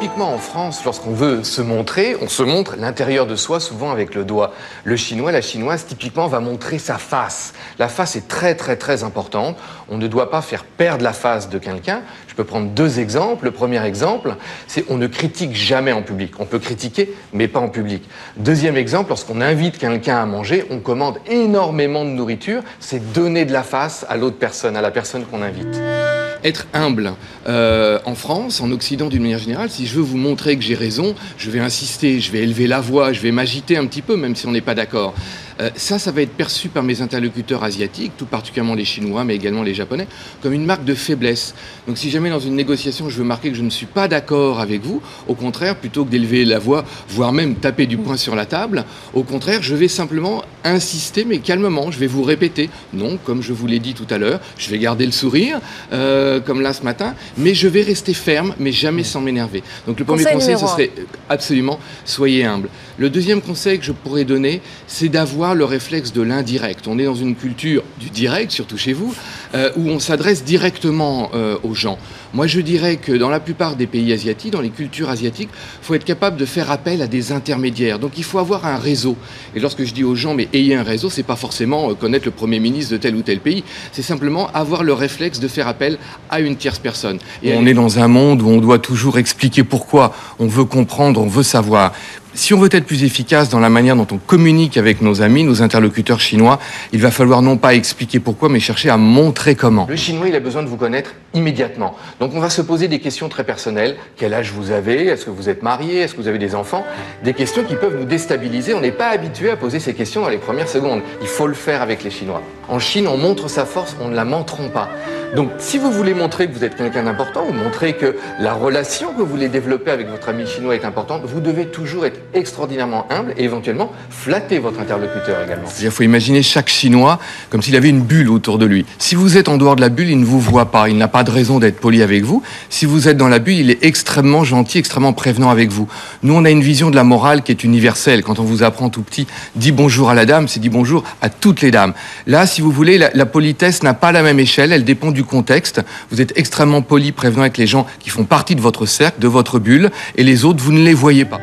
Typiquement en France, lorsqu'on veut se montrer, on se montre l'intérieur de soi, souvent avec le doigt. Le Chinois, la Chinoise, typiquement, va montrer sa face. La face est très, très, très importante. On ne doit pas faire perdre la face de quelqu'un. Je peux prendre deux exemples. Le premier exemple, c'est on ne critique jamais en public. On peut critiquer, mais pas en public. Deuxième exemple, lorsqu'on invite quelqu'un à manger, on commande énormément de nourriture. C'est donner de la face à l'autre personne, à la personne qu'on invite. Être humble. En France, en Occident d'une manière générale, si je veux vous montrer que j'ai raison, je vais insister, je vais élever la voix, je vais m'agiter un petit peu, même si on n'est pas d'accord. Ça va être perçu par mes interlocuteurs asiatiques, tout particulièrement les Chinois, mais également les Japonais, comme une marque de faiblesse. Donc si jamais dans une négociation, je veux marquer que je ne suis pas d'accord avec vous, au contraire, plutôt que d'élever la voix, voire même taper du poing sur la table, au contraire, je vais simplement insister, mais calmement, je vais vous répéter. Non, comme je vous l'ai dit tout à l'heure, je vais garder le sourire, comme là ce matin, mais je vais rester ferme, mais jamais sans m'énerver. Donc le premier conseil, ce serait absolument, soyez humble. Le deuxième conseil que je pourrais donner, c'est d'avoir le réflexe de l'indirect. On est dans une culture du direct, surtout chez vous, où on s'adresse directement aux gens. Moi, je dirais que dans la plupart des pays asiatiques, dans les cultures asiatiques, il faut être capable de faire appel à des intermédiaires. Donc, il faut avoir un réseau. Et lorsque je dis aux gens, mais ayez un réseau, c'est pas forcément connaître le Premier ministre de tel ou tel pays. C'est simplement avoir le réflexe de faire appel à une tierce personne. Et on est dans un monde où on doit toujours expliquer pourquoi. On veut comprendre, on veut savoir. Si on veut être plus efficace dans la manière dont on communique avec nos amis, nos interlocuteurs chinois, il va falloir non pas expliquer pourquoi, mais chercher à montrer comment. Le chinois, il a besoin de vous connaître immédiatement. Donc on va se poser des questions très personnelles. Quel âge vous avez? Est-ce que vous êtes marié? Est-ce que vous avez des enfants? Des questions qui peuvent nous déstabiliser. On n'est pas habitué à poser ces questions dans les premières secondes. Il faut le faire avec les Chinois. En Chine, on montre sa force, on ne la menteront pas. Donc, si vous voulez montrer que vous êtes quelqu'un d'important, ou montrer que la relation que vous voulez développer avec votre ami chinois est importante, vous devez toujours être extraordinairement humble et éventuellement flatter votre interlocuteur également. Il faut imaginer chaque Chinois comme s'il avait une bulle autour de lui. Si vous êtes en dehors de la bulle, il ne vous voit pas, il n'a pas de raison d'être poli avec vous. Si vous êtes dans la bulle, il est extrêmement gentil, extrêmement prévenant avec vous. Nous, on a une vision de la morale qui est universelle. Quand on vous apprend tout petit, dis bonjour à la dame, c'est dis bonjour à toutes les dames. Là, si vous voulez, la politesse n'a pas la même échelle, elle dépend du contexte. Vous êtes extrêmement poli, prévenant avec les gens qui font partie de votre cercle, de votre bulle, et les autres, vous ne les voyez pas.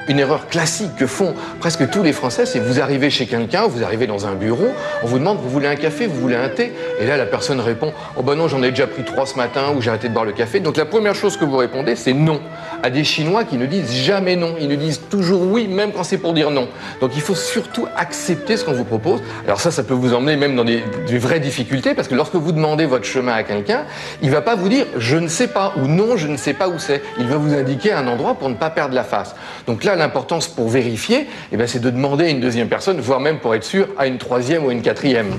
Une erreur classique que font presque tous les Français, c'est que vous arrivez chez quelqu'un, vous arrivez dans un bureau, on vous demande, vous voulez un café, vous voulez un thé? Et là, la personne répond, oh ben non, j'en ai déjà pris 3 ce matin, ou j'ai arrêté de boire le café. Donc la première chose que vous répondez, c'est non. À des Chinois qui ne disent jamais non, ils ne disent toujours oui, même quand c'est pour dire non. Donc il faut surtout accepter ce qu'on vous propose. Alors ça peut vous emmener même dans des vraies difficultés, parce que lorsque vous demandez votre chemin à quelqu'un, il ne va pas vous dire je ne sais pas, ou non, je ne sais pas où c'est. Il va vous indiquer un endroit pour ne pas perdre la face. Donc là, l'importance pour vérifier, c'est de demander à une deuxième personne, voire même pour être sûr, à une troisième ou une quatrième.